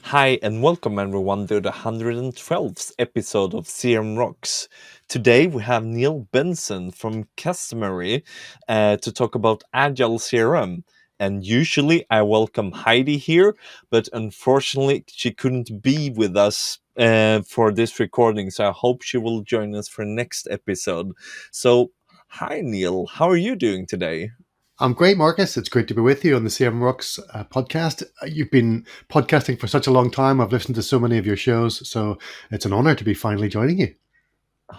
Hi, and welcome everyone to the 112th episode of CRM Rocks. Today we have Neil Benson from Customary to talk about Agile CRM. And usually I welcome Heidi here, but unfortunately she couldn't be with us for this recording, so I hope she will join us for next episode. So, hi Neil, how are you doing today? I'm great, Markus. It's great to be with you on the CM Rocks podcast. You've been podcasting for such a long time. I've listened to so many of your shows, so it's an honor to be finally joining you.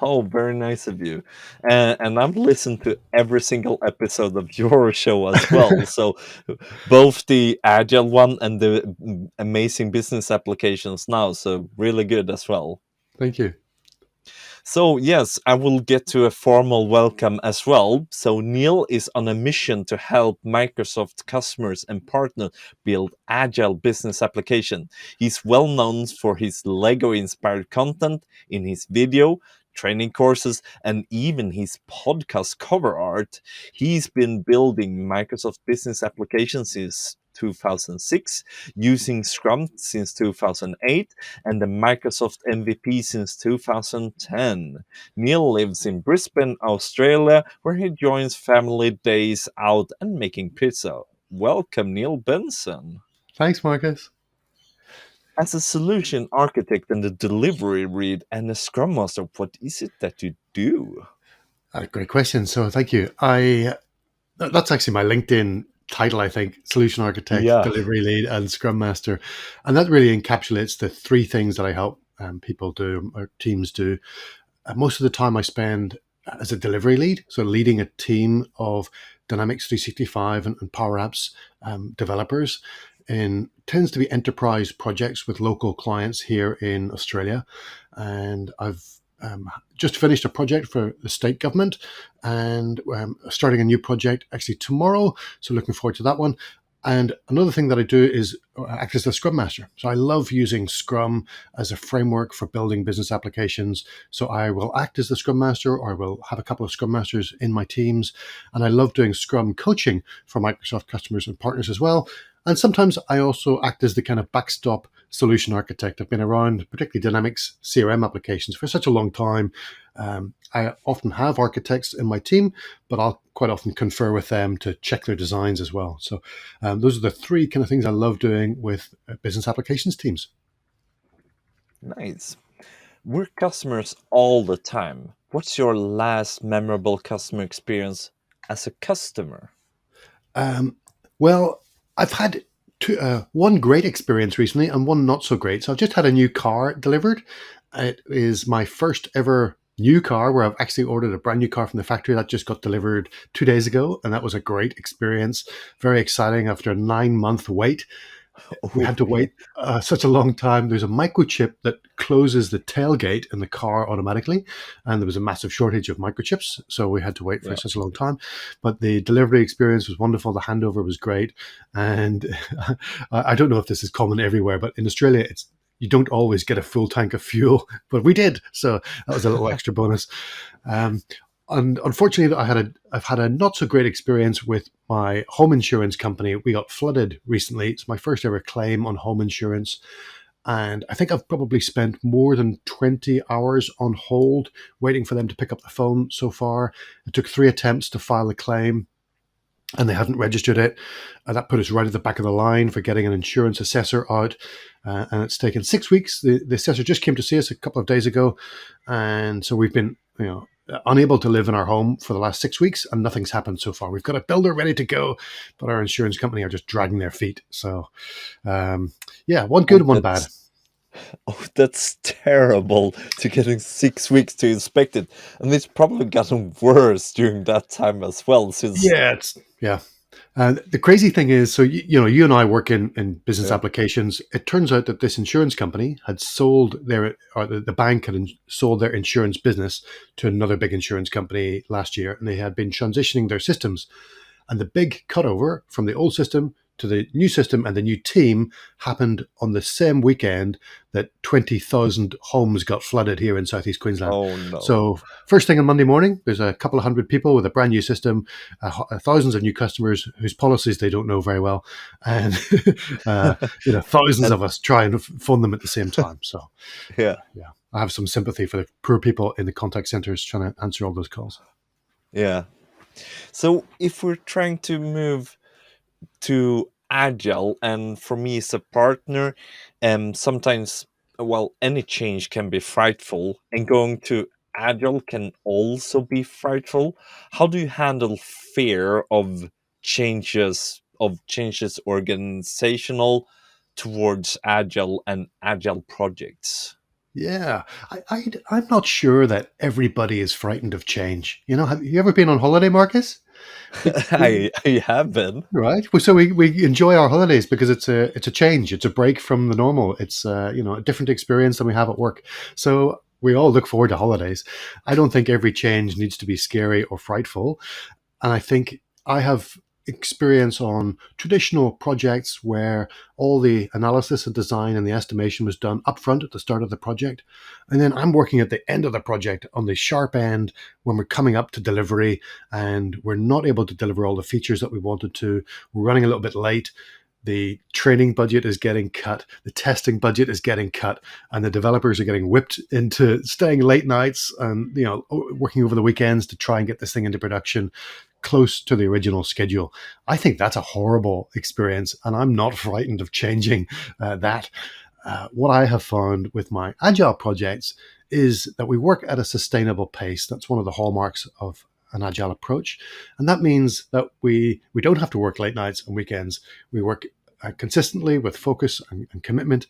Oh, very nice of you. And I've listened to every single episode of your show as well. So both the Agile one and the amazing business applications now. So really good as well. Thank you. So, yes, I will get to a formal welcome as well. So, Neil is on a mission to help Microsoft customers and partners build agile business application. He's well known for his Lego inspired content in his video, training courses, and even his podcast cover art. He's been building Microsoft business applications since 2006, using Scrum since 2008, and the Microsoft MVP since 2010. Neil lives in Brisbane, Australia, where he joins family days out and making pizza. Welcome, Neil Benson. Thanks, Markus. As a solution architect and a delivery lead and a scrum master, what is it that you do? Great question. So thank you. That's actually my LinkedIn title, I think: solution architect, Yeah. delivery lead, and scrum master. And that really encapsulates the three things that I help people do or teams do. Most of the time I spend as a delivery lead, so leading a team of Dynamics 365 and Power Apps developers in tends to be enterprise projects with local clients here in Australia. And I've just finished a project for the state government and starting a new project actually tomorrow. So looking forward to that one. And another thing that I do is act as a Scrum Master. So I love using Scrum as a framework for building business applications. So I will act as the Scrum Master, or I will have a couple of Scrum Masters in my teams. And I love doing Scrum coaching for Microsoft customers and partners as well. And sometimes I also act as the kind of backstop solution architect. I've been around particularly Dynamics CRM applications for such a long time. I often have architects in my team, but I'll quite often confer with them to check their designs as well. So those are the three kind of things I love doing with business applications teams. Nice. We're customers all the time. What's your last memorable customer experience as a customer? Um, well, I've had one great experience recently and one not so great. So I've just had a new car delivered. It is my first ever new car where I've actually ordered a brand new car from the factory that just got delivered 2 days ago. And that was a great experience. Very exciting after a 9-month wait. We had to wait such a long time. There's a microchip that closes the tailgate in the car automatically, and there was a massive shortage of microchips, so we had to wait for Yeah. such a long time. But the delivery experience was wonderful. The handover was great, and I don't know if this is common everywhere, but in Australia, you don't always get a full tank of fuel, but we did, so that was a little extra bonus. Um, and unfortunately, I've had a not so great experience with my home insurance company. We got flooded recently. It's my first ever claim on home insurance. And I think I've probably spent more than 20 hours on hold waiting for them to pick up the phone so far. It took 3 attempts to file a claim, and they hadn't registered it. That put us right at the back of the line for getting an insurance assessor out. And it's taken 6 weeks. The assessor just came to see us a couple of days ago. And so we've been, unable to live in our home for the last 6 weeks, and nothing's happened so far. We've got a builder ready to go, but our insurance company are just dragging their feet. So, one good Oh, and one bad. that's terrible to getting 6 weeks to inspect it. And it's probably gotten worse during that time as well, since Yeah. And the crazy thing is, so you and I work in business yeah. applications. It turns out that this insurance company had sold the bank had sold their insurance business to another big insurance company last year, and they had been transitioning their systems. And the big cutover from the old system to the new system and the new team happened on the same weekend that 20,000 homes got flooded here in Southeast Queensland. Oh no. So first thing on Monday morning, there's a couple of hundred people with a brand new system, thousands of new customers whose policies they don't know very well, and thousands And of us trying to phone them at the same time. So yeah, yeah, I have some sympathy for the poor people in the contact centers trying to answer all those calls. yeah. So if we're trying to move to agile, and for me as a partner, sometimes, well, any change can be frightful, and going to agile can also be frightful. How do you handle fear of changes organizational towards agile and agile projects? Yeah, I'm not sure that everybody is frightened of change. Have you ever been on holiday, Marcus? I have been. Right. Well, so we enjoy our holidays because it's a change. It's a break from the normal. It's a different experience than we have at work. So we all look forward to holidays. I don't think every change needs to be scary or frightful. And I think I have experience on traditional projects where all the analysis and design and the estimation was done upfront at the start of the project. And then I'm working at the end of the project on the sharp end when we're coming up to delivery and we're not able to deliver all the features that we wanted to. We're running a little bit late. The training budget is getting cut, the testing budget is getting cut, and the developers are getting whipped into staying late nights and working over the weekends to try and get this thing into production close to the original schedule. I think that's a horrible experience, and I'm not frightened of changing that. What I have found with my agile projects is that we work at a sustainable pace. That's one of the hallmarks of an agile approach, and that means that we don't have to work late nights and weekends. We work consistently with focus and commitment,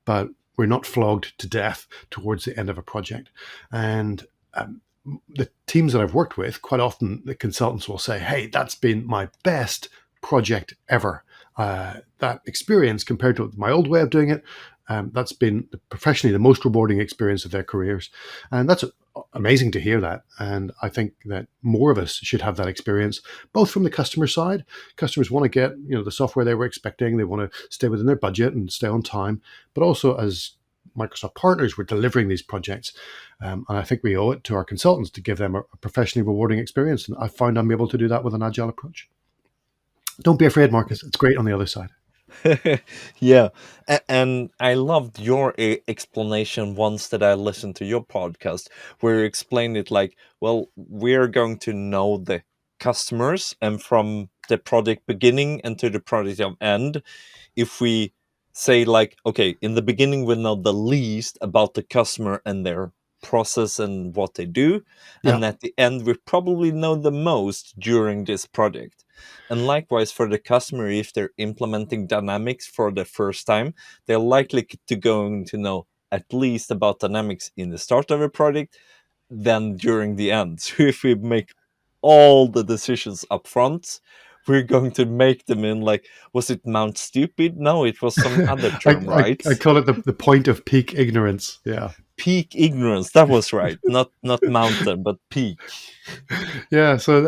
but we're not flogged to death towards the end of a project. And the teams that I've worked with, quite often the consultants will say, "Hey, that's been my best project ever." That experience compared to my old way of doing it, that's been professionally the most rewarding experience of their careers. And that's amazing to hear that. And I think that more of us should have that experience, both from the customer side. Customers want to get the software they were expecting. They want to stay within their budget and stay on time. But also as Microsoft partners, we're delivering these projects. And I think we owe it to our consultants to give them a professionally rewarding experience. And I found I'm able to do that with an agile approach. Don't be afraid, Marcus. It's great on the other side. Yeah, and I loved your explanation once that I listened to your podcast, where you explained it like, well, we're going to know the customers, and from the project beginning and to the project of end, if we say like, okay, in the beginning we know the least about the customer and their process and what they do, Yeah. and at the end we probably know the most during this project. And likewise for the customer, if they're implementing Dynamics for the first time, they're likely to going to know at least about Dynamics in the start of a project, then during the end. So if we make all the decisions up front, we're going to make them in like, was it Mount Stupid? No, it was some other term, right? I call it the point of peak ignorance. Yeah. Peak ignorance. That was right. Not mountain, but peak. Yeah. So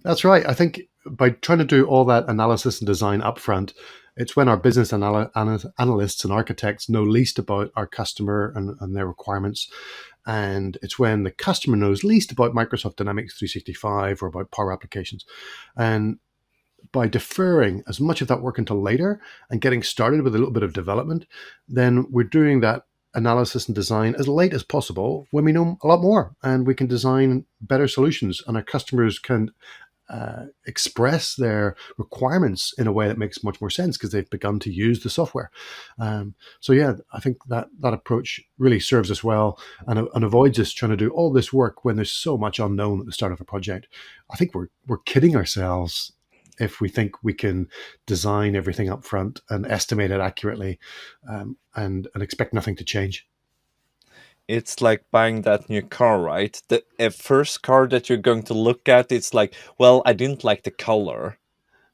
that's right. I think by trying to do all that analysis and design upfront, it's when our business analysts and architects know least about our customer and their requirements. And it's when the customer knows least about Microsoft Dynamics 365 or about Power Applications. And by deferring as much of that work until later and getting started with a little bit of development, then we're doing that analysis and design as late as possible when we know a lot more and we can design better solutions and our customers can express their requirements in a way that makes much more sense because they've begun to use the software. So yeah, I think that approach really serves us well and avoids us trying to do all this work when there's so much unknown at the start of a project. I think we're kidding ourselves if we think we can design everything up front and estimate it accurately and expect nothing to change. It's like buying that new car, right? The first car that you're going to look at, it's like, well, I didn't like the color.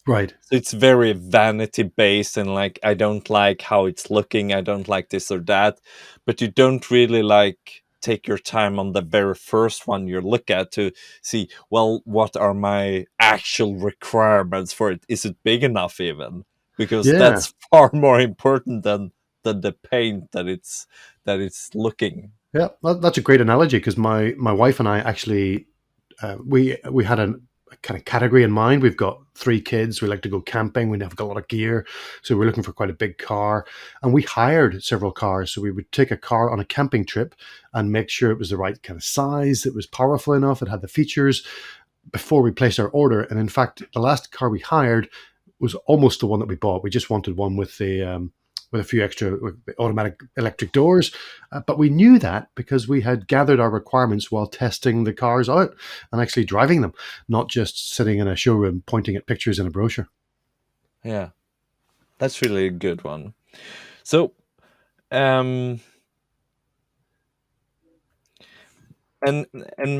Right. So it's very vanity based and like, I don't like how it's looking. I don't like this or that. But you don't really like take your time on the very first one you look at to see, well, what are my actual requirements for it? Is it big enough even? because Yeah. that's far more important than the paint that it's looking. Yeah, that's a great analogy because my wife and I actually we had a kind of category in mind. We've got three kids. We like to go camping. We have got a lot of gear, so we're looking for quite a big car. And we hired several cars. So we would take a car on a camping trip and make sure it was the right kind of size, it was powerful enough, it had the features before we placed our order. And in fact, the last car we hired was almost the one that we bought. We just wanted one with a few extra automatic electric doors. But we knew that because we had gathered our requirements while testing the cars out and actually driving them, not just sitting in a showroom pointing at pictures in a brochure. Yeah, that's really a good one. So, um, and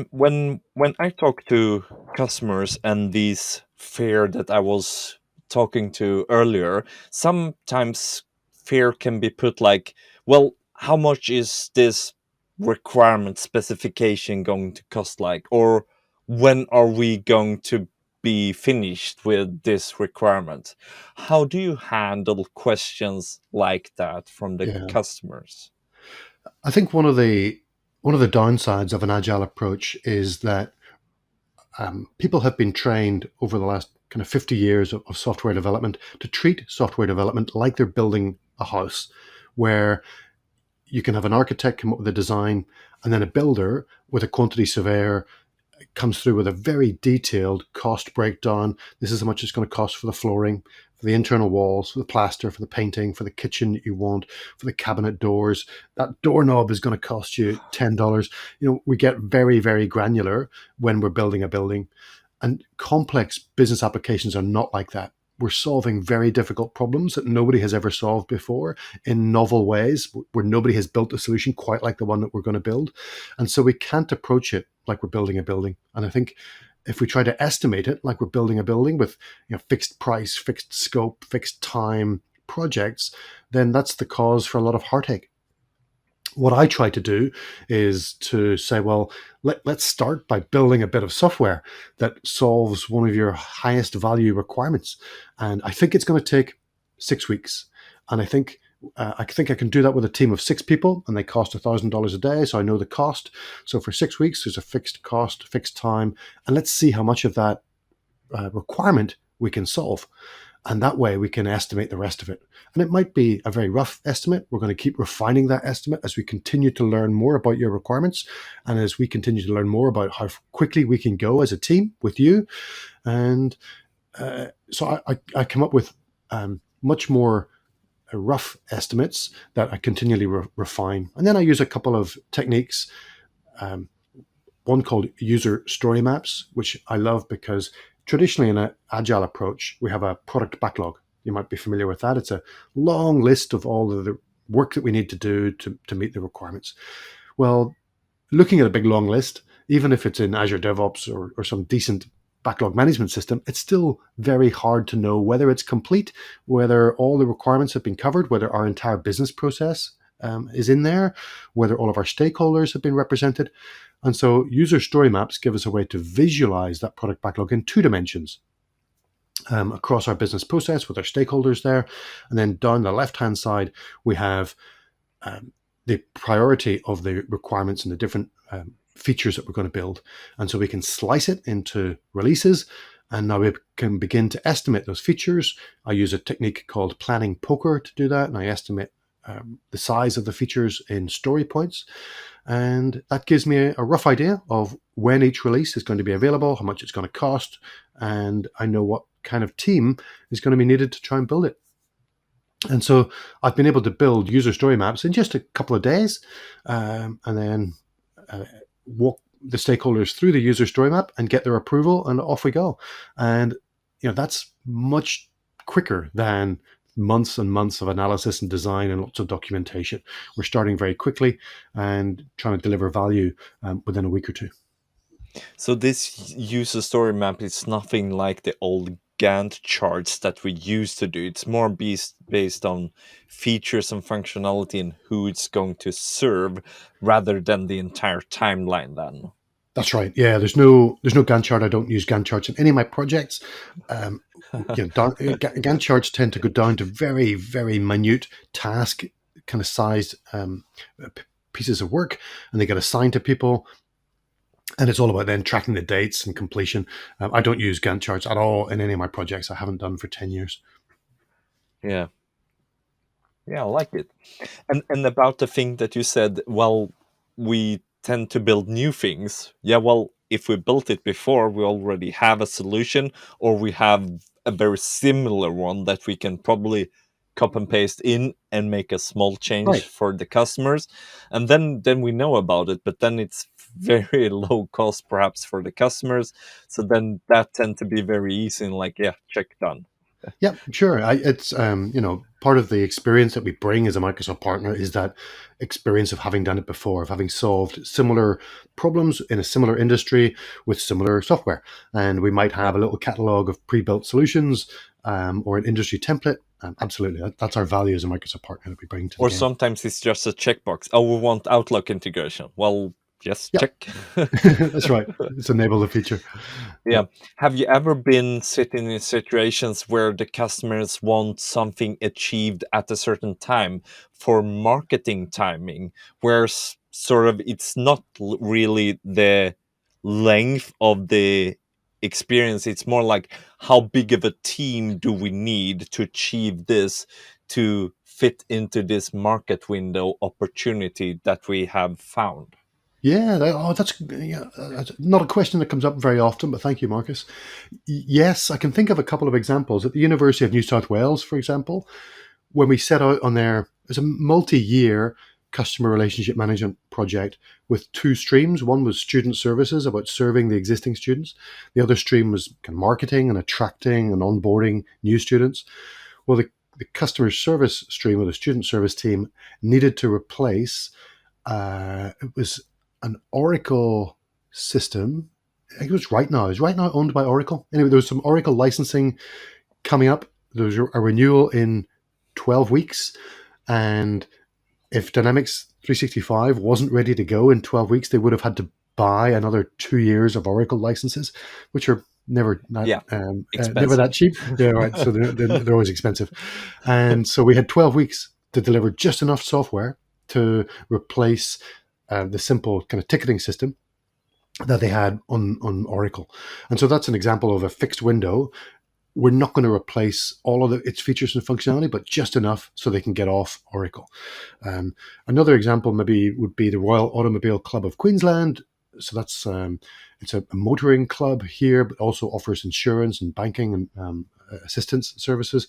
when I talk to customers and these fear that I was talking to earlier, sometimes fear can be put like, well, how much is this requirement specification going to cost, like, or when are we going to be finished with this requirement? How do you handle questions like that from the Yeah, customers? I think one of the downsides of an agile approach is that people have been trained over the last kind of 50 years of software development to treat software development like they're building a house, where you can have an architect come up with a design and then a builder with a quantity surveyor comes through with a very detailed cost breakdown. This is how much it's going to cost for the flooring, for the internal walls, for the plaster, for the painting, for the kitchen that you want, for the cabinet doors. That doorknob is going to cost you $10. We get very, very granular when we're building a building. And complex business applications are not like that. We're solving very difficult problems that nobody has ever solved before in novel ways, where nobody has built a solution quite like the one that we're going to build. And so we can't approach it like we're building a building. And I think if we try to estimate it like we're building a building with fixed price, fixed scope, fixed time projects, then that's the cause for a lot of heartache. What I try to do is to say, well, let's start by building a bit of software that solves one of your highest value requirements. And I think it's going to take 6 weeks. And I think I can do that with a team of 6 people, and they cost $1,000 a day. So I know the cost. So for 6 weeks, there's a fixed cost, fixed time, and let's see how much of that requirement we can solve. And that way we can estimate the rest of it. And it might be a very rough estimate. We're going to keep refining that estimate as we continue to learn more about your requirements and as we continue to learn more about how quickly we can go as a team with you. And so I come up with much more rough estimates that I continually refine. And then I use a couple of techniques. One called user story maps, which I love because traditionally in an agile approach, we have a product backlog. You might be familiar with that. It's a long list of all of the work that we need to do to meet the requirements. Well, looking at a big long list, even if it's in Azure DevOps or some decent backlog management system, it's still very hard to know whether it's complete, whether all the requirements have been covered, whether our entire business process is in there, whether all of our stakeholders have been represented. And so user story maps give us a way to visualize that product backlog in 2 dimensions across our business process with our stakeholders there. And then down the left-hand side, we have the priority of the requirements and the different features that we're going to build. And so we can slice it into releases. And now we can begin to estimate those features. I use a technique called planning poker to do that. And I estimate the size of the features in story points. And that gives me a rough idea of when each release is going to be available, how much it's going to cost, and I know what kind of team is going to be needed to try and build it. And so I've been able to build user story maps in just a couple of days, and then walk the stakeholders through the user story map and get their approval, and off we go. And that's much quicker than months and months of analysis and design and lots of documentation. We're starting very quickly and trying to deliver value within a week or two. So this user story map is nothing like the old Gantt charts that we used to do. It's more based on features and functionality and who it's going to serve rather than the entire timeline then. That's right. Yeah, there's no Gantt chart. I don't use Gantt charts in any of my projects. Um, Gantt charts tend to go down to very, very minute task kind of sized pieces of work, and they get assigned to people. And it's all about then tracking the dates and completion. I don't use Gantt charts at all in any of my projects. I haven't done for 10 years. Yeah, yeah, I like it. And about the thing that you said, well, we tend to build new things. Yeah, well, if we built it before, we already have a solution, or we have a very similar one that we can probably copy and paste in and make a small change Right. for the customers, and then we know about it. But then it's very low cost, perhaps, for the customers. So then that tend to be very easy and like, yeah, check done. Yeah, sure. It's part of the experience that we bring as a Microsoft partner is that experience of having done it before, of having solved similar problems in a similar industry with similar software, and we might Yeah. have a little catalog of pre-built solutions or an industry template. Absolutely, that's our value as a Microsoft partner that we bring to the Or game. sometimes it's just a checkbox. Oh, we want Outlook integration. Well, yes, Yeah, check. that's right. It's enable the feature. Yeah. Yeah. Have you ever been sitting in situations where the customers want something achieved at a certain time for marketing timing, where sort of it's not really the length of the experience, it's more like how big of a team do we need to achieve this to fit into this market window opportunity that we have found? Yeah, that's not a question that comes up very often, but thank you, Marcus. Yes, I can think of a couple of examples. At the University of New South Wales, for example, when we set out on there, there's a multi-year customer relationship management project with two streams. One was student services, about serving the existing students. The other stream was kind of marketing and attracting and onboarding new students. Well, the customer service stream or the student service team needed to replace it was an Oracle system. I think it was Right Now. Is Right Now owned by Oracle? Anyway, there was some Oracle licensing coming up. There was a renewal in 12 weeks. And if Dynamics 365 wasn't ready to go in 12 weeks, they would have had to buy another 2 years of Oracle licenses, which are Yeah, never expensive. that cheap. Yeah, right. So they're always expensive. And so we had 12 weeks to deliver just enough software to replace the simple kind of ticketing system that they had on Oracle. And so that's an example of a fixed window. We're not going to replace all of its features and functionality, but just enough so they can get off Oracle. Another example maybe would be the Royal Automobile Club of Queensland. So that's it's a motoring club here, but also offers insurance and banking and assistance services.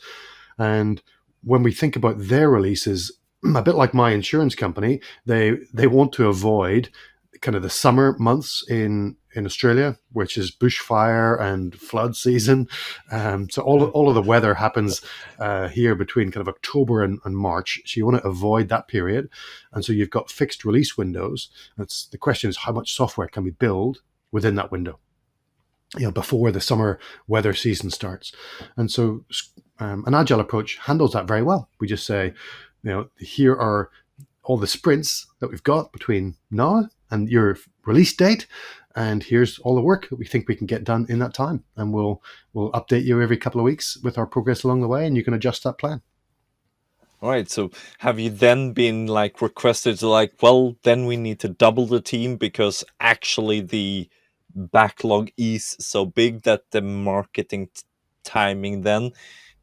And when we think about their releases, a bit like my insurance company, they want to avoid kind of the summer months in Australia, which is bushfire and flood season. So all of the weather happens here between kind of October and March. So you want to avoid that period, and so you've got fixed release windows. That's the question: is how much software can we build within that window? Before the summer weather season starts, and so an agile approach handles that very well. We just say, here are all the sprints that we've got between now and your release date, and here's all the work that we think we can get done in that time, and we'll update you every couple of weeks with our progress along the way, and you can adjust that plan. All right. So have you then been like requested to like, well, then we need to double the team because actually the backlog is so big that the marketing timing then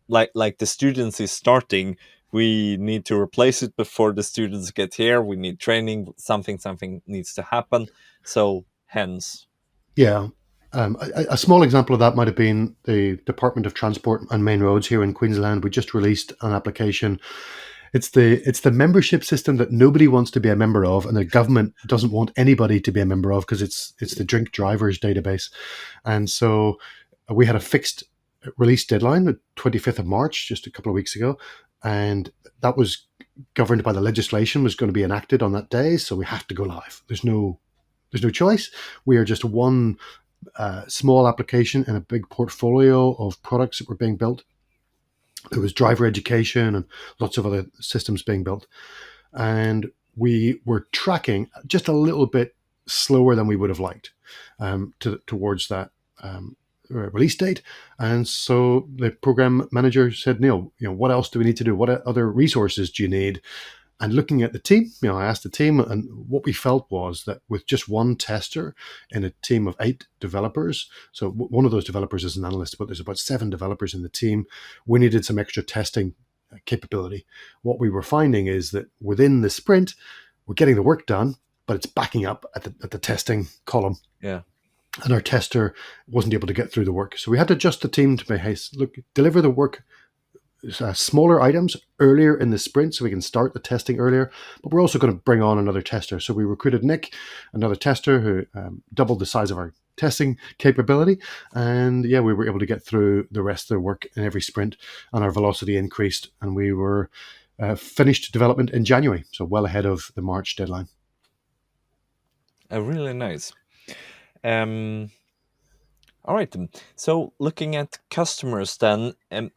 like the students is starting, we need to replace it before the students get here, we need training, something needs to happen, so hence. Yeah. A small example of that might have been the Department of Transport and Main Roads here in Queensland. We just released an application. It's the membership system that nobody wants to be a member of, and the government doesn't want anybody to be a member of because it's the drink drivers database. And so we had a fixed release deadline, the 25th of March, just a couple of weeks ago, and that was governed by the legislation was going to be enacted on that day. So we have to go live. There's no choice. We are just one small application in a big portfolio of products that were being built. There was driver education and lots of other systems being built. And we were tracking just a little bit slower than we would have liked towards that release date. And so the program manager said, Neil, what else do we need to do? What other resources do you need? And looking at the team, I asked the team, and what we felt was that with just one tester in a team of 8 developers, so one of those developers is an analyst, but there's about 7 developers in the team, we needed some extra testing capability. What we were finding is that within the sprint, we're getting the work done, but it's backing up at the testing column. Yeah. And our tester wasn't able to get through the work. So we had to adjust the team to be, hey, look, deliver the work, smaller items earlier in the sprint so we can start the testing earlier. But we're also going to bring on another tester. So we recruited Nick, another tester who doubled the size of our testing capability. And yeah, we were able to get through the rest of the work in every sprint, and our velocity increased, and we were finished development in January. So well ahead of the March deadline. Really nice. All right. So looking at customers then,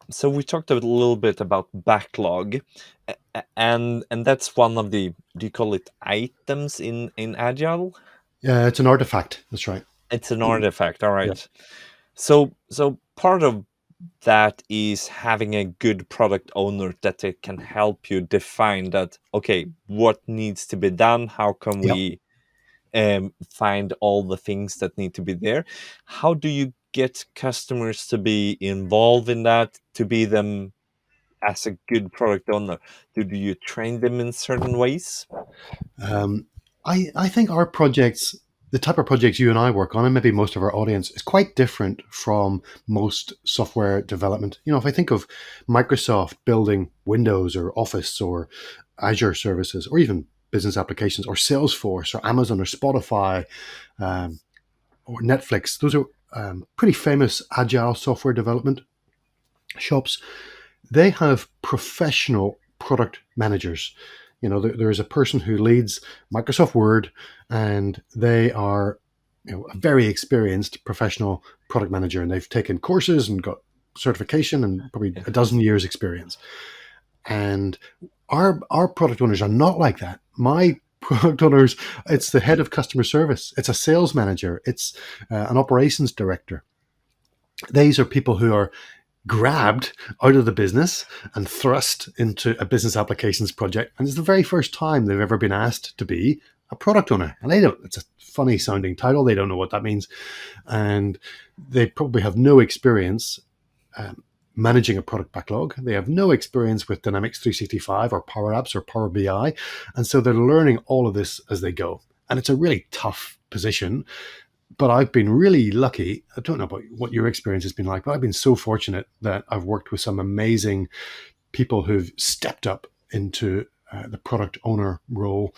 so we talked a little bit about backlog, and that's one of the, do you call it items in Agile? Yeah, it's an artifact. That's right. It's an artifact. All right. Yeah. So part of that is having a good product owner that it can help you define that, okay, what needs to be done? How can we find all the things that need to be there? How do you get customers to be involved in that, to be them as a good product owner? Do you train them in certain ways? I think our projects, the type of projects you and I work on, and maybe most of our audience, is quite different from most software development. If I think of Microsoft building Windows or Office or Azure services, or even business applications, or Salesforce or Amazon or Spotify or Netflix, those are pretty famous agile software development shops. They have professional product managers. There is a person who leads Microsoft Word, and they are a very experienced professional product manager, and they've taken courses and got certification and probably a dozen years experience. And our product owners are not like that. My product owners, it's the head of customer service, it's a sales manager, it's an operations director. These are people who are grabbed out of the business and thrust into a business applications project, and it's the very first time they've ever been asked to be a product owner. And it's a funny sounding title, they don't know what that means, and they probably have no experience managing a product backlog. They have no experience with Dynamics 365 or Power Apps or Power BI, and so they're learning all of this as they go. And it's a really tough position. But I've been really lucky. I don't know about what your experience has been like, but I've been so fortunate that I've worked with some amazing people who've stepped up into the product owner role.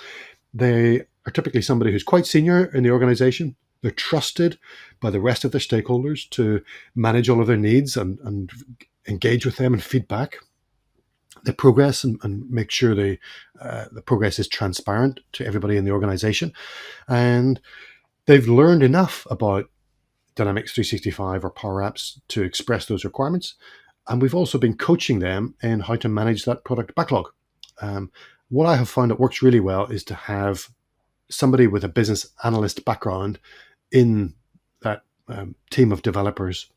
They are typically somebody who's quite senior in the organization. They're trusted by the rest of their stakeholders to manage all of their needs and engage with them and feedback the progress and make sure the progress is transparent to everybody in the organization. And they've learned enough about Dynamics 365 or Power Apps to express those requirements. And we've also been coaching them in how to manage that product backlog. What I have found that works really well is to have somebody with a business analyst background in that team of developers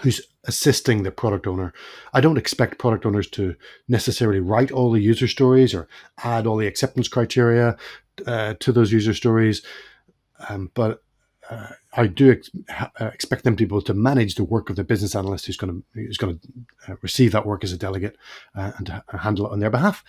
who's assisting the product owner. I don't expect product owners to necessarily write all the user stories or add all the acceptance criteria to those user stories. But I do expect them to be able to manage the work of the business analyst who's going to receive that work as a delegate and to handle it on their behalf.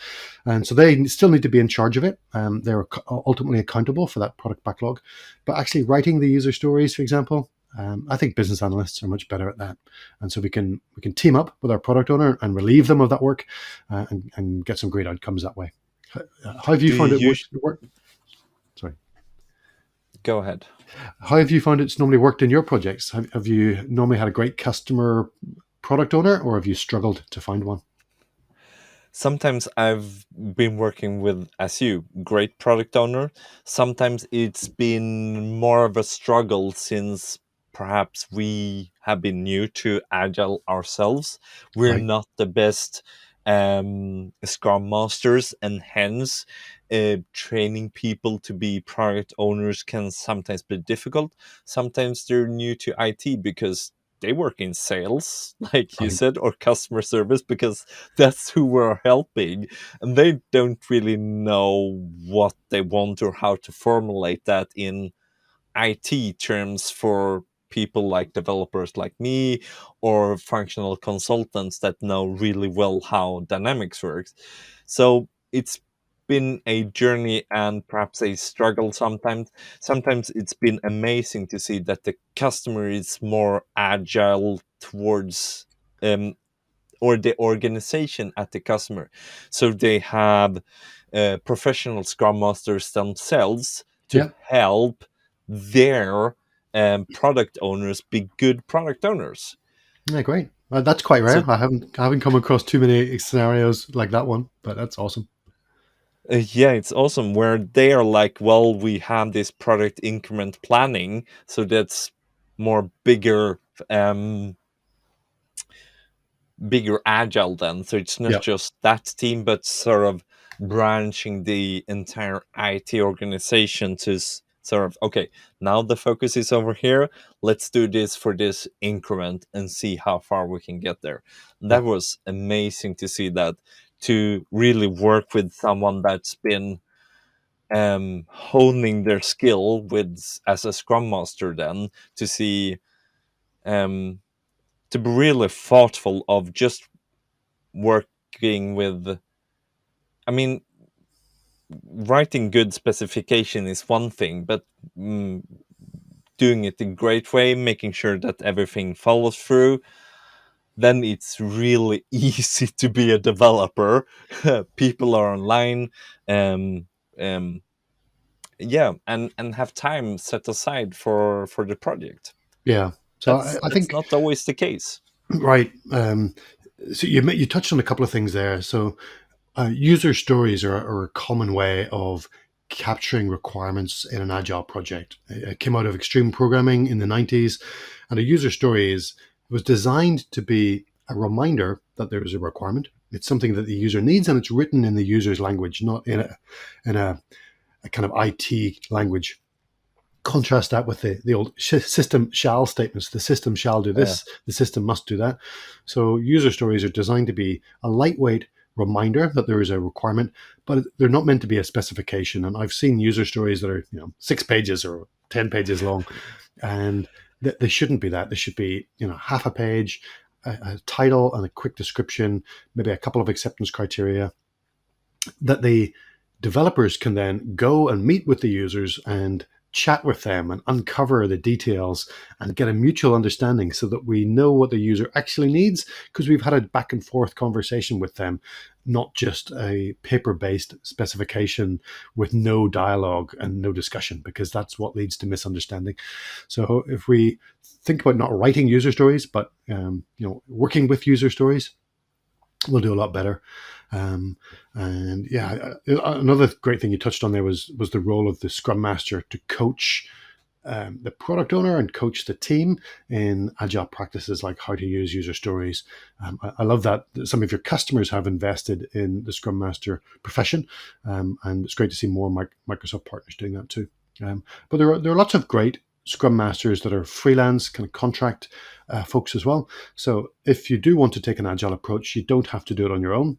And so they still need to be in charge of it. They're ultimately accountable for that product backlog. But actually writing the user stories, for example, I think business analysts are much better at that. And so we can team up with our product owner and relieve them of that work and get some great outcomes that way. How have you found it work? Sorry. Go ahead. How have you found it's normally worked in your projects? Have you normally had a great customer product owner, or have you struggled to find one? Sometimes I've been working with, as you, great product owner. Sometimes it's been more of a struggle since perhaps we have been new to Agile ourselves. We're Right. not the best Scrum Masters, and hence training people to be product owners can sometimes be difficult. Sometimes they're new to IT because they work in sales, like you Right. said, or customer service because that's who we're helping, and they don't really know what they want or how to formulate that in IT terms for people like developers like me or functional consultants that know really well how dynamics works. So it's been a journey and perhaps a struggle sometimes. Sometimes it's been amazing to see that the customer is more agile towards um, or the organization at the customer. So they have professional scrum masters themselves to Yeah. help their product owners be good product owners. Yeah, great. That's quite So rare. I haven't come across too many scenarios like that one, but that's awesome. yeah, it's awesome where they are like, well, we have this product increment planning, so that's more um, bigger agile then. So it's not Yeah. just that team, but sort of branching the entire IT organization to sort of, okay, now the focus is over here. Let's do this for this increment and see how far we can get there. Yeah. That was amazing to see that, to really work with someone that's been honing their skill with as a scrum master, then to see um to be really thoughtful of just working with, I mean, writing good specification is one thing, but mm, doing it a great way, making sure that everything follows through, then it's really easy to be a developer. People are online, um, um, yeah, and have time set aside for the project. Yeah. So I That's think not always the case. right. So you touched on a couple of things there. So user stories are a common way of capturing requirements in an agile project. It came out of extreme programming in the 90s, and a user story was designed to be a reminder that there is a requirement. It's something that the user needs, and it's written in the user's language, not in a kind of IT language. Contrast that with the old system shall statements. The system shall do Yeah, this, the system must do that. So user stories are designed to be a lightweight reminder that there is a requirement, but they're not meant to be a specification. And I've seen user stories that are 6 pages or 10 pages long, and they shouldn't be that. They should be half a page, a title and a quick description, maybe a couple of acceptance criteria that the developers can then go and meet with the users and chat with them and uncover the details and get a mutual understanding so that we know what the user actually needs because we've had a back and forth conversation with them, not just a paper based specification with no dialogue and no discussion, because that's what leads to misunderstanding. So if we think about not writing user stories but working with user stories, we'll do a lot better. And yeah, another great thing you touched on there was the role of the Scrum Master to coach the product owner and coach the team in agile practices like how to use user stories. I love that some of your customers have invested in the Scrum Master profession, and it's great to see more Microsoft partners doing that too. But there are lots of great Scrum Masters that are freelance, kind of contract folks as well. So if you do want to take an agile approach, you don't have to do it on your own,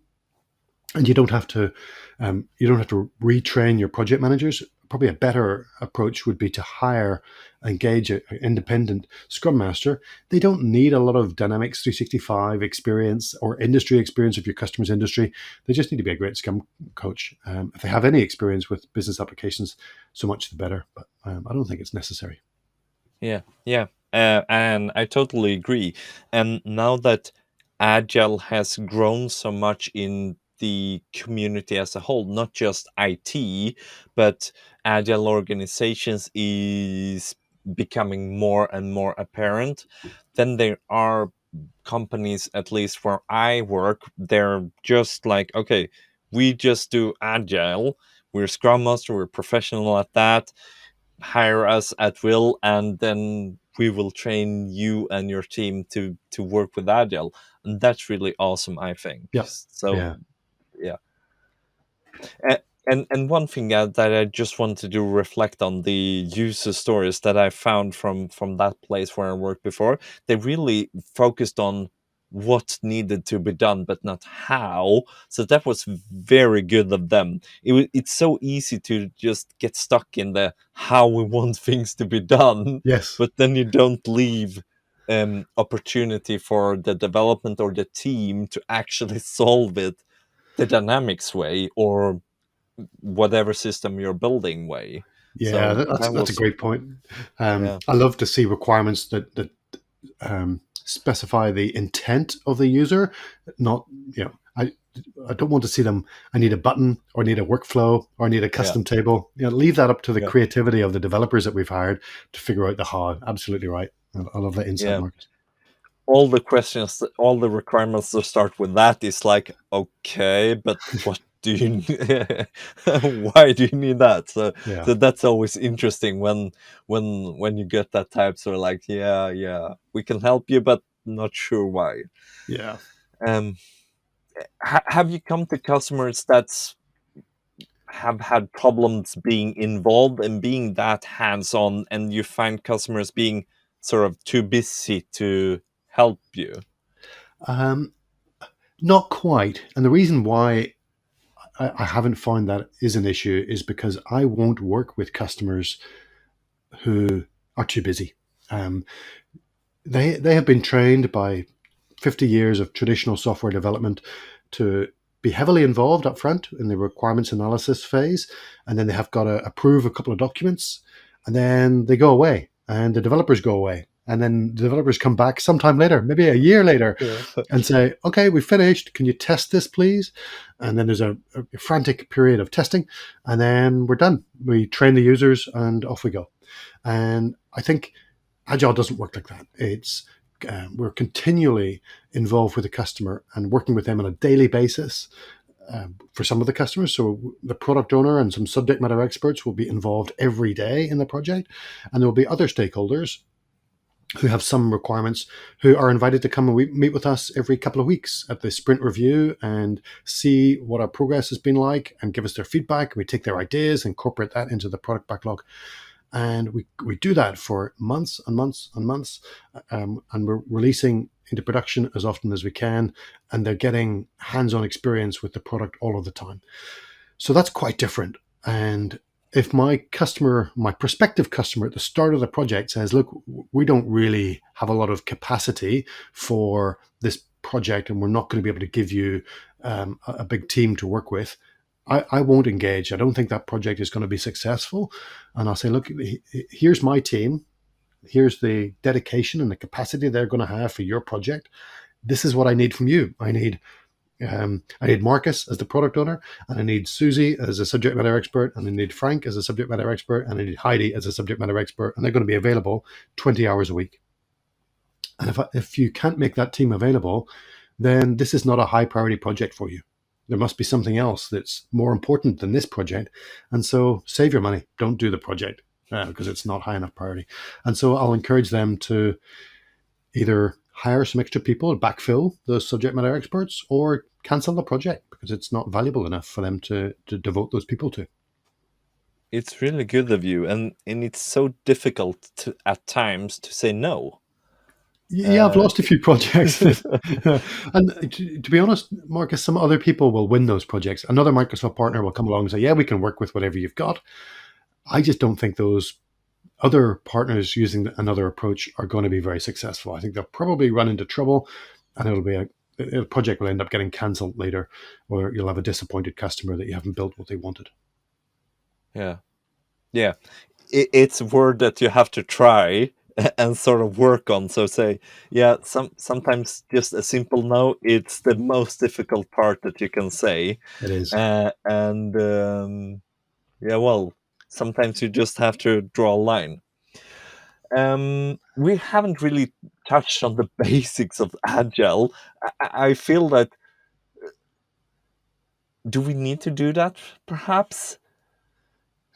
and you don't have to retrain your project managers. Probably a better approach would be to engage an independent scrum master. They don't need a lot of Dynamics 365 experience or industry experience of your customer's industry. They just need to be a great scrum coach. If they have any experience with business applications, so much the better. But I don't think it's necessary. yeah, yeah. And I totally agree. And now that Agile has grown so much in the community as a whole, not just IT, but Agile organizations is becoming more and more apparent, then there are companies, at least where I work, they're just like, okay, we just do Agile. We're Scrum Master, we're professional at that, hire us at will, and then we will train you and your team to work with Agile. And that's really awesome, I think. Yeah. So Yeah. yeah. And one thing that I just wanted to reflect on, the user stories that I found from that place where I worked before. They really focused on what needed to be done, but not how. So that was very good of them. It's so easy to just get stuck in the how we want things to be done, Yes. but then you don't leave opportunity for the development or the team to actually solve it the dynamics way, or whatever system you're building way. Yeah, So that's that that's a was, great point. yeah, I love to see requirements that specify the intent of the user. Not, you know, I don't want to see them. I need a button, or I need a workflow, or I need a yeah, custom table. Leave that up to the yeah, creativity of the developers that we've hired to figure out the how. Absolutely right. I love that insight, yeah. Marcus. All the questions, all the requirements to start with that is like, okay, but what do you why do you need that? So Yeah, so that's always interesting when you get that type, sort of like, yeah, we can help you, but not sure why. yeah. um have you come to customers that's have had problems being involved and being that hands-on, and you find customers being sort of too busy to help you? Um, Not quite. And the reason why I haven't found that is an issue is because I won't work with customers who are too busy. Um, they have been trained by 50 years of traditional software development to be heavily involved up front in the requirements analysis phase, and then they have got to approve a couple of documents, and then they go away, and the developers go away, and then the developers come back sometime later, maybe a year later, Yeah. and say, okay, we finished, can you test this please? And then there's a frantic period of testing, and then we're done. We train the users and off we go. And I think Agile doesn't work like that. It's we're continually involved with the customer and working with them on a daily basis. For some of the customers, so the product owner and some subject matter experts will be involved every day in the project, and there will be other stakeholders who have some requirements who are invited to come and meet with us every couple of weeks at the sprint review and see what our progress has been like and give us their feedback. We take their ideas, incorporate that into the product backlog, and we do that for months and months and months, and we're releasing into production as often as we can, and they're getting hands-on experience with the product all of the time. So that's quite different. And if my prospective customer at the start of the project says, look, we don't really have a lot of capacity for this project and we're not going to be able to give you a big team to work with, I won't engage. I don't think that project is going to be successful. And I'll say, look, here's my team. Here's the dedication and the capacity they're going to have for your project. This is what I need from you. I need Markus as the product owner, and I need Susie as a subject matter expert, and I need Frank as a subject matter expert, and I need Heidi as a subject matter expert, and they're going to be available 20 hours a week. And if you can't make that team available, then this is not a high priority project for you. There must be something else that's more important than this project. And so save your money. Don't do the project because it's not high enough priority. And so I'll encourage them to either hire some extra people to backfill those subject matter experts or cancel the project because it's not valuable enough for them to devote those people to. It's really good of you, and it's so difficult to, at times, to say no. Yeah, I've uh, lost a few projects. And to be honest, Marcus, some other people will win those projects. Another Microsoft partner will come along and say, yeah, we can work with whatever you've got. I just don't think those other partners using another approach are going to be very successful. I think they'll probably run into trouble, and a project will end up getting cancelled later, or you'll have a disappointed customer that you haven't built what they wanted. yeah, yeah. It's a word that you have to try and sort of work on. So say, yeah, sometimes just a simple no, it's the most difficult part that you can say. It is. And yeah, well, sometimes you just have to draw a line. We haven't really touched on the basics of agile. I feel that, do we need to do that perhaps?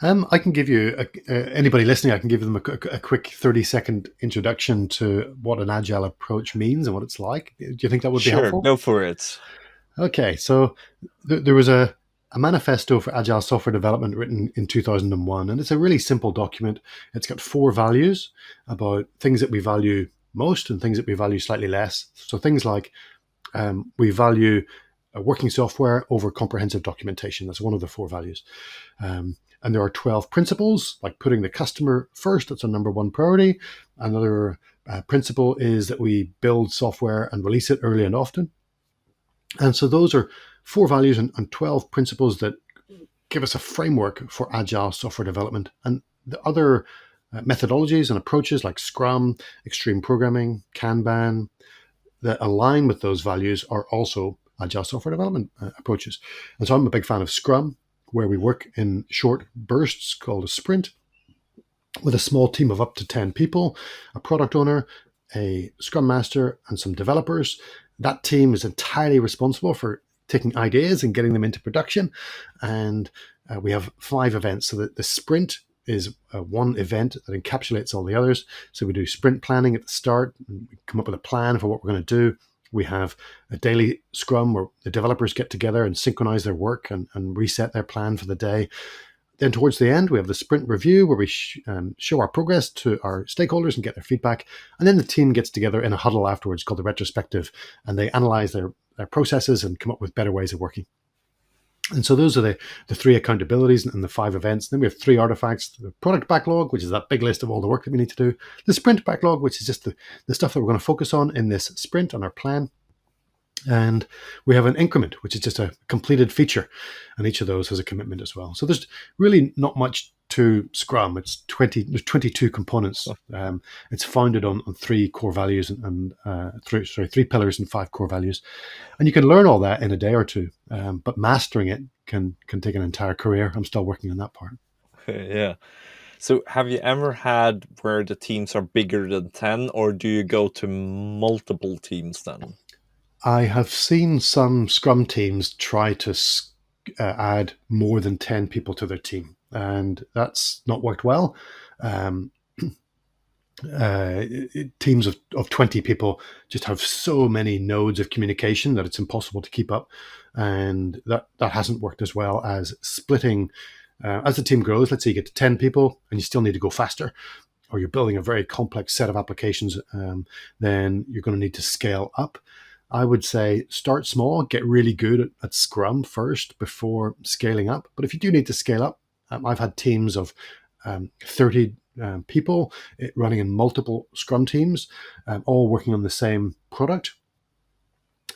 I can give you anybody listening. I can give them a quick 30-second introduction to what an agile approach means and what it's like. Do you think that would be Sure, helpful? go for it. Okay, so there was a manifesto for agile software development written in 2001, and it's a really simple document. It's got 4 values about things that we value most and things that we value slightly less. So things like we value working software over comprehensive documentation. That's one of the 4 values. And there are 12 principles, like putting the customer first. That's our number one priority. Another principle is that we build software and release it early and often. And so those are 4 values and 12 principles that give us a framework for agile software development. And the other methodologies and approaches like Scrum, extreme programming, Kanban, that align with those values are also agile software development approaches. And so I'm a big fan of Scrum, where we work in short bursts called a sprint with a small team of up to 10 people, a product owner, a scrum master, and some developers. That team is entirely responsible for taking ideas and getting them into production. And we have 5 events. So the sprint is one event that encapsulates all the others. So we do sprint planning at the start, and we come up with a plan for what we're going to do. We have a daily scrum where the developers get together and synchronize their work and reset their plan for the day. Then towards the end, we have the sprint review where we show our progress to our stakeholders and get their feedback. And then the team gets together in a huddle afterwards called the retrospective, and they analyze their processes and come up with better ways of working. And so those are the 3 accountabilities and the 5 events. Then we have 3 artifacts: the product backlog, which is that big list of all the work that we need to do; the sprint backlog, which is just the stuff that we're going to focus on in this sprint on our plan; and we have an increment, which is just a completed feature. And each of those has a commitment as well. So there's really not much to Scrum. There's 22 components. It's founded on 3 core values and 3 pillars and 5 core values. And you can learn all that in a day or two. But mastering it can take an entire career. I'm still working on that part. Yeah. So have you ever had where the teams are bigger than 10, or do you go to multiple teams then? I have seen some Scrum teams try to add more than 10 people to their team, and that's not worked well. Um, Teams of 20 people just have so many nodes of communication that it's impossible to keep up. And that hasn't worked as well as splitting. As the team grows, let's say you get to 10 people and you still need to go faster, or you're building a very complex set of applications, then you're going to need to scale up. I would say start small, get really good at Scrum first before scaling up. But if you do need to scale up, I've had teams of 30 people running in multiple Scrum teams, all working on the same product.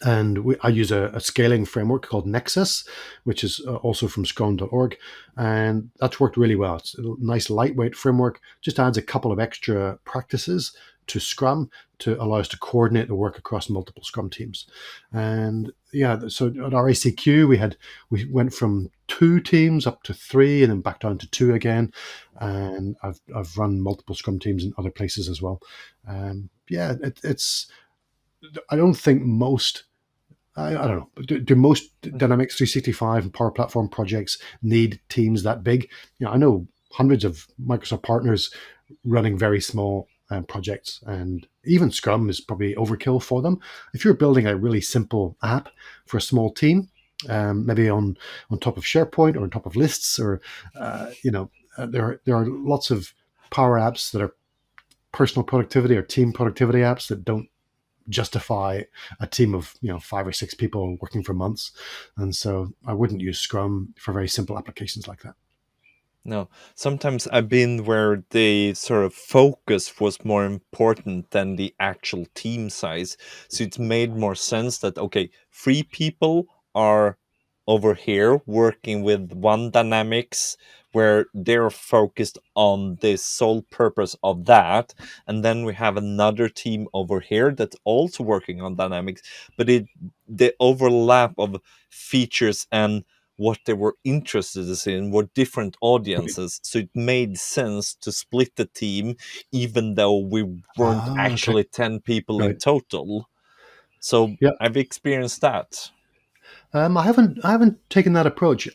And I use a scaling framework called Nexus, which is also from scrum.org. And that's worked really well. It's a nice lightweight framework, just adds a couple of extra practices to Scrum to allow us to coordinate the work across multiple Scrum teams. And yeah, so at our ACQ, we went from 2 teams up to 3 and then back down to 2 again. And I've run multiple Scrum teams in other places as well. Yeah, it's I don't think most I don't know. Do most Dynamics 365 and Power Platform projects need teams that big? I know hundreds of Microsoft partners running very small projects, and even Scrum is probably overkill for them. If you're building a really simple app for a small team, maybe on top of SharePoint or on top of lists, or there are lots of Power apps that are personal productivity or team productivity apps that don't justify a team of 5 or 6 people working for months. And so I wouldn't use Scrum for very simple applications like that. No, sometimes I've been where the sort of focus was more important than the actual team size. So it made more sense that, okay, 3 people are over here working with one dynamics where they're focused on the sole purpose of that. And then we have another team over here that's also working on dynamics, but the overlap of features and what they were interested in were different audiences. So it made sense to split the team, even though we weren't Okay. actually 10 people in Right. total. So Yeah. I've experienced that. I haven't taken that approach.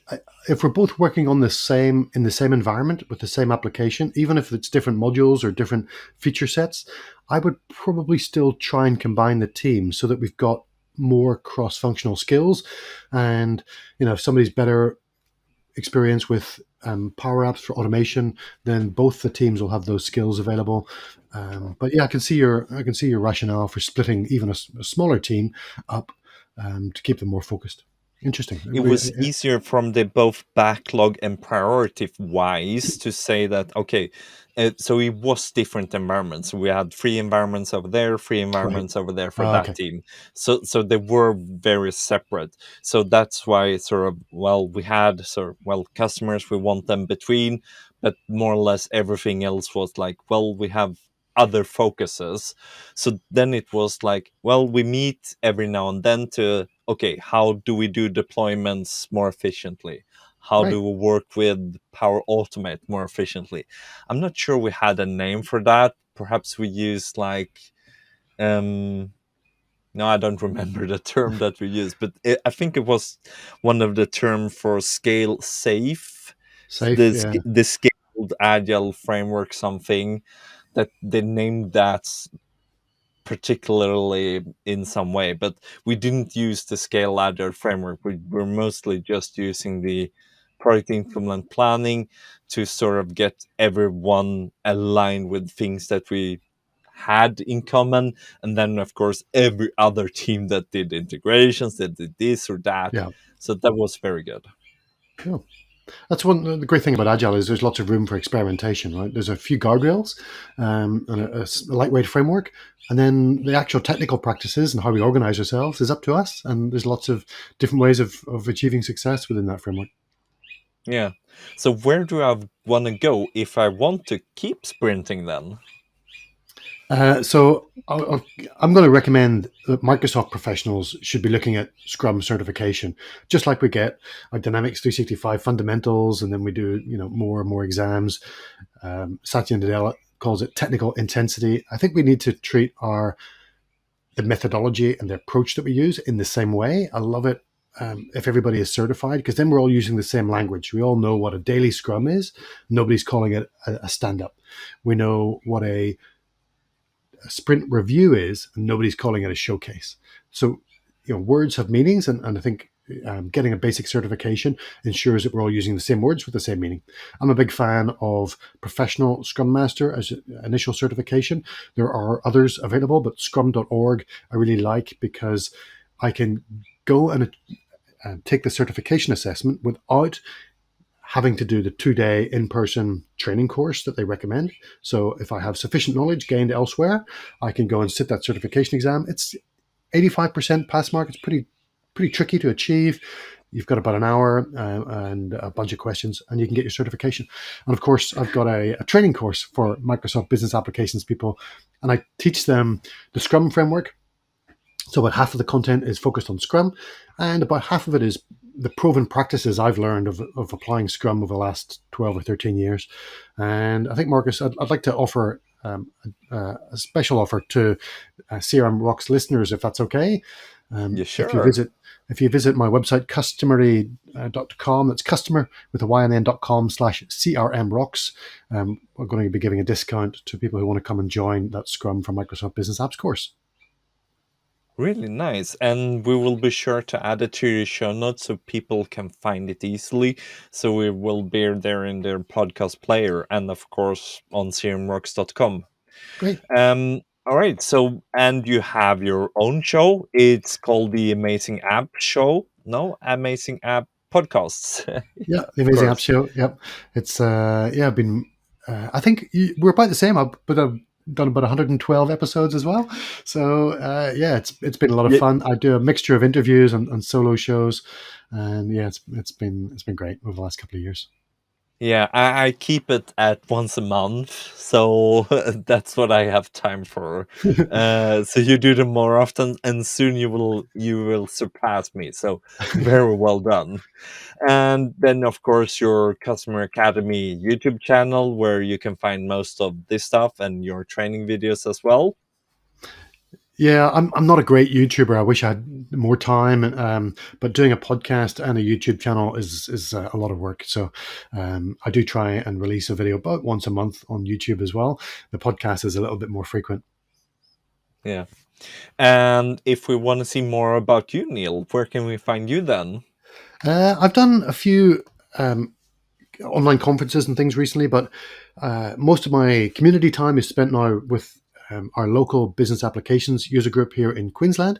If we're both working on the same in the same environment with the same application, even if it's different modules or different feature sets, I would probably still try and combine the team so that we've got more cross-functional skills. And if somebody's better experience with Power Apps for automation, then both the teams will have those skills available. But yeah, I can see your rationale for splitting even a smaller team up to keep them more focused. Interesting. It was easier from the both backlog and priority wise to say that okay, so it was different environments. We had three environments over there, three Right. environments over there for Ah, that okay. team. So they were very separate. So that's why it's sort of, well, we had sort of, well, customers, we want them between, but more or less everything else was like, well, we have other focuses. So then it was like, well, we meet every now and then to, okay, how do we do deployments more efficiently? How Right. do we work with Power Automate more efficiently? I'm not sure we had a name for that. Perhaps we used like, um, no, I don't remember the term that we used, but I think it was one of the term for scale safe, Safe. Yeah. the scaled agile framework, something that they named that particularly in some way, but we didn't use the scale ladder framework. We were mostly just using the product increment planning to sort of get everyone aligned with things that we had in common, and then of course every other team that did integrations, that did this or that. Yeah. So that was very good. Cool. That's one. The great thing about Agile is there's lots of room for experimentation. Right. There's a few guardrails and a lightweight framework, and then the actual technical practices and how we organize ourselves is up to us. And there's lots of different ways of achieving success within that framework. Yeah. So where do I want to go if I want to keep sprinting then? So I'm going to recommend that Microsoft professionals should be looking at Scrum certification, just like we get our Dynamics 365 fundamentals, and then we do more and more exams. Satya Nadella calls it technical intensity. I think we need to treat the methodology and the approach that we use in the same way. I love it if everybody is certified, because then we're all using the same language. We all know what a daily Scrum is. Nobody's calling it a stand-up. We know what a sprint review is, and nobody's calling it a showcase. So, words have meanings, and I think getting a basic certification ensures that we're all using the same words with the same meaning. I'm a big fan of professional Scrum Master as initial certification. There are others available, but scrum.org I really like, because I can go and take the certification assessment without having to do the 2-day in-person training course that they recommend. So if I have sufficient knowledge gained elsewhere, I can go and sit that certification exam. It's 85% pass mark. It's pretty tricky to achieve. You've got about an hour and a bunch of questions, and you can get your certification. And of course, I've got a training course for Microsoft Business Applications people, and I teach them the Scrum framework. So about half of the content is focused on Scrum, and about half of it is the proven practices I've learned of applying Scrum over the last 12 or 13 years. And I think, Markus, I'd like to offer a special offer to CRM Rocks listeners, if that's okay. Yeah, If you sure. visit my website, customary.com, that's customer with a Y and N.com/CRM Rocks, we're going to be giving a discount to people who want to come and join that Scrum for Microsoft Business Apps course. Really nice. And we will be sure to add it to your show notes so people can find it easily. So we will be there in their podcast player and, of course, on crmrocks.com. Great. All right. So, and you have your own show. It's called the Amazing App Show. No, Amazing App Podcasts. Yeah, the Of Amazing App course. Show. Yep, it's I've been. I think we're about the same. But I've done about 112 episodes as well. So yeah, it's been a lot of Yeah, fun. I do a mixture of interviews and solo shows, and yeah, it's been great over the last couple of years. yeah, I keep it at once a month, so that's what I have time for. So you do them more often, and soon you will surpass me. So very well done. And then, of course, your Customer Academy YouTube channel, where you can find most of this stuff and your training videos as well. Yeah, I'm not a great YouTuber. I wish I had more time. But doing a podcast and a YouTube channel is a lot of work. So I do try and release a video about once a month on YouTube as well. The podcast is a little bit more frequent. Yeah. And if we want to see more about you, Neil, where can we find you then? I've done a few online conferences and things recently, but most of my community time is spent now with our local business applications user group here in Queensland.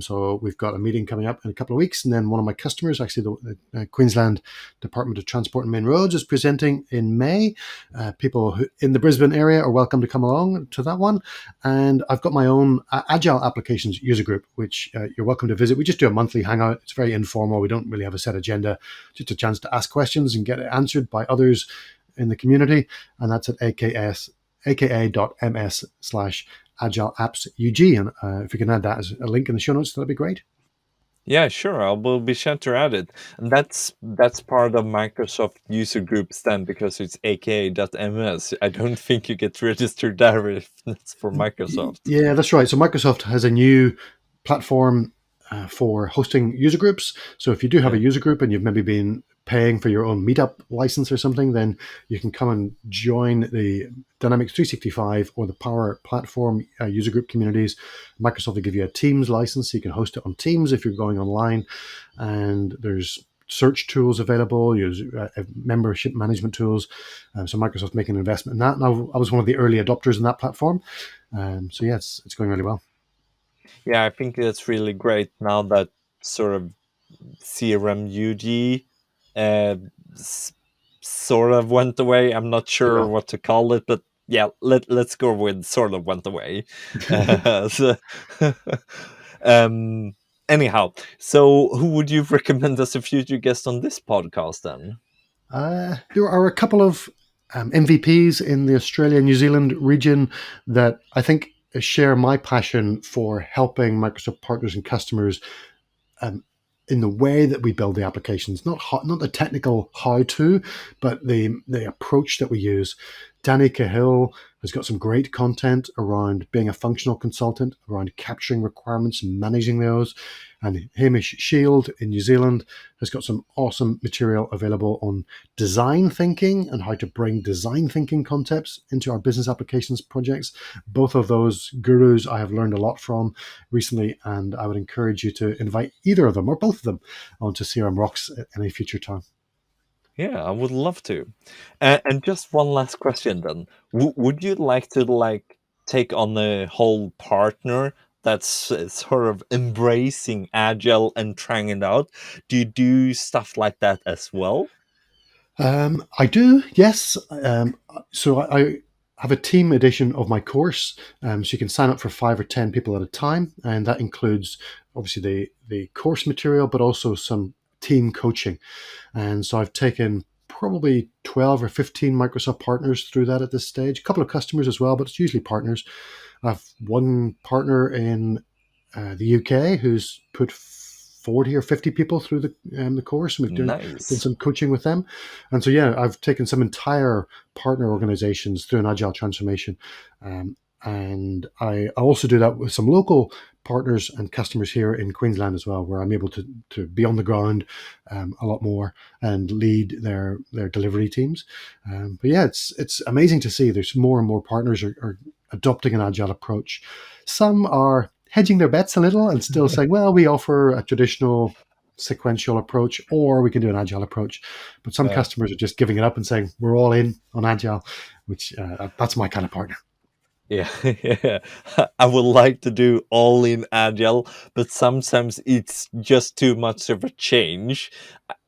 So we've got a meeting coming up in a couple of weeks, and then one of my customers, actually the Queensland Department of Transport and Main Roads, is presenting in May. People in the Brisbane area are welcome to come along to that one. And I've got my own Agile applications user group, which you're welcome to visit. We just do a monthly hangout. It's very informal. We don't really have a set agenda, just a chance to ask questions and get it answered by others in the community. And that's at aka.ms/agileappsug. And if you can add that as a link in the show notes, that'd be great. Yeah, sure. I will be sure to add it. And that's part of Microsoft user groups then because it's aka.ms. I don't think you get registered there if it's for Microsoft. Yeah, that's right. So Microsoft has a new platform for hosting user groups. So if you do have a Yeah. user group and you've maybe been paying for your own meetup license or something, then you can come and join the Dynamics 365 or the Power Platform user group communities. Microsoft will give you a Teams license, so you can host it on Teams if you're going online. And there's search tools available, use membership management tools. So Microsoft's making an investment in that. And I was one of the early adopters in that platform. So yeah, it's going really well. Yeah, I think that's really great now that sort of CRM UG uh, s- sort of went away. I'm not sure Yeah. what to call it, but yeah, let's go with sort of went away. So, um, anyhow, so who would you recommend as a future guest on this podcast then? There are a couple of MVPs in the Australia New Zealand region that I think share my passion for helping Microsoft partners and customers um, in the way that we build the applications, not the technical how to, but the approach that we use. Danny Cahill has got some great content around being a functional consultant, around capturing requirements and managing those. And Hamish Shield in New Zealand has got some awesome material available on design thinking and how to bring design thinking concepts into our business applications projects. Both of those gurus I have learned a lot from recently, and I would encourage you to invite either of them or both of them onto CRM Rocks at any future time. Yeah, I would love to. And just one last question then. Would you like to take on a whole partner that's sort of embracing agile and trying it out? Do you do stuff like that as well? I do, yes. So I have a team edition of my course, so you can sign up for 5 or 10 people at a time, and that includes obviously the course material, but also some team coaching. And so I've taken probably 12 or 15 Microsoft partners through that at this stage. A couple of customers as well, but it's usually partners. I've one partner in the UK who's put 40 or 50 people through the course, and done Nice. some coaching with them. And so yeah, I've taken some entire partner organizations through an agile transformation, and I also do that with some local partners and customers here in Queensland as well, where I'm able to be on the ground a lot more and lead their delivery teams. But yeah, it's amazing to see there's more and more partners are adopting an agile approach. Some are hedging their bets a little and still saying, well, we offer a traditional sequential approach or we can do an agile approach. But some Yeah. customers are just giving it up and saying, we're all in on agile, which that's my kind of partner. Yeah, yeah. I would like to do all in agile, but sometimes it's just too much of a change.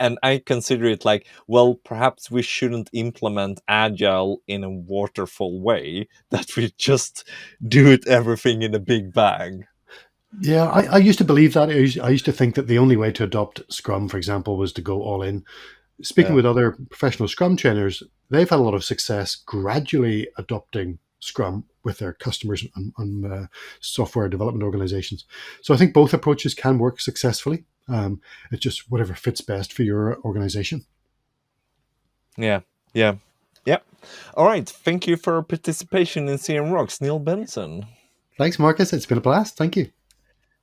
And I consider it like, well, perhaps we shouldn't implement agile in a waterfall way, that we just do it everything in a big bang. Yeah, I used to believe that. I used to think that the only way to adopt Scrum, for example, was to go all in. Speaking Yeah. with other professional Scrum trainers, they've had a lot of success gradually adopting Scrum with their customers and software development organizations. So I think both approaches can work successfully. It's just whatever fits best for your organization. Yeah. Yeah. Yeah. All right. Thank you for participation in CM Rocks, Neil Benson. Thanks, Marcus. It's been a blast. Thank you.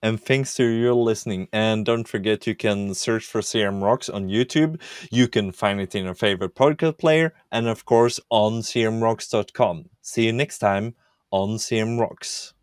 And thanks to you listening. And don't forget, you can search for CRM Rocks on YouTube. You can find it in your favorite podcast player. And of course, on crmrocks.com. See you next time on CRM Rocks.